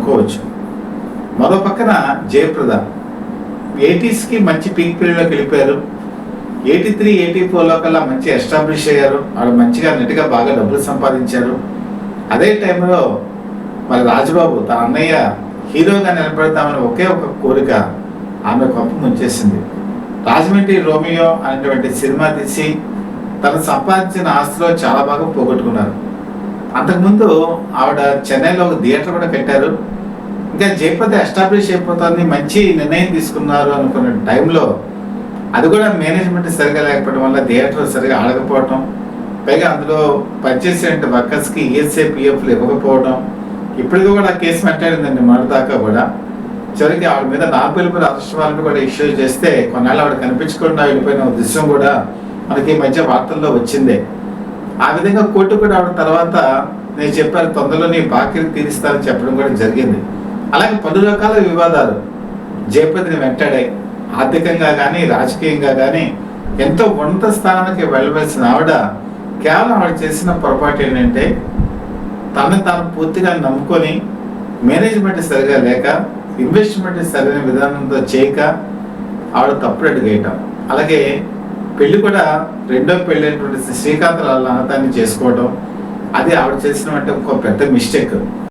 అనుకోవచ్చు. మరో పక్కన జయప్రద 80స్కి మంచి పీక్ పీరియడ్లోకి వెళ్ళిపోయారు. 83, 84లో కల్లా మంచి ఎస్టాబ్లిష్ అయ్యారు. ఆవిడ మంచిగా నెట్గా బాగా డబ్బులు సంపాదించారు. అదే టైంలో మరి రాజబాబు తన అన్నయ్య హీరోగా నిలబెడతామని ఒకే ఒక కోరిక ఆమె కొంప ముంచేసింది. రాజమండ్రి రోమియో అనేటువంటి సినిమా తీసి తను సంపాదించిన ఆస్తిలో చాలా బాగా పోగొట్టుకున్నారు. అంతకుముందు ఆవిడ చెన్నైలో ఒక థియేటర్ కూడా కట్టారు. ఇంకా జయప్రద ఎస్టాబ్లిష్ అయిపోతుంది, మంచి నిర్ణయం తీసుకున్నారు అనుకున్న టైంలో అది కూడా మేనేజ్మెంట్ సరిగా లేకపోవడం వల్ల థియేటర్ సరిగా ఆడకపోవటం, పైగా అందులో పనిచేసే వర్కర్స్కి ఈఎస్ఐ పిఎఫ్లు ఇవ్వకపోవడం, ఇప్పటికీ కూడా కేసు మాట్లాడిందండి దాకా కూడా. చివరికి ఆవిడ మీద నాలుగు అరెస్ట్ వారెంట్ కూడా ఇష్యూ చేస్తే కొన్నాళ్ళు ఆవిడ కనిపించకుండా వెళ్ళిపోయిన దృశ్యం కూడా మనకి ఈ మధ్య వార్తల్లో వచ్చిందే. ఆ విధంగా కోర్టు కూడా ఆవిడ తర్వాత నేను చెప్పాను తొందరలో నీ బాకీలు తీరుస్తానని చెప్పడం కూడా జరిగింది. అలాగే పలు రకాల వివాదాలు జయప్రదని వెంటాడాయి. ఆర్థికంగా కానీ రాజకీయంగా కానీ ఎంతో ఉన్నత స్థానానికి వెళ్ళవలసిన ఆవిడ కేవలం ఆవిడ చేసిన పొరపాటు ఏంటంటే తనను తాను పూర్తిగా నమ్ముకొని మేనేజ్మెంట్ సరిగా లేక ఇన్వెస్ట్మెంట్ సరైన విధానంతో చేయక ఆవిడ తప్పుడు అడుగేయటం. అలాగే పెళ్లి కూడా రెండో పెళ్లి అయినటువంటి శ్రీకాంత్ అన్నదాన్ని చేసుకోవడం, అది ఆవిడ చేసినటువంటి ఇంకో పెద్ద మిస్టేక్.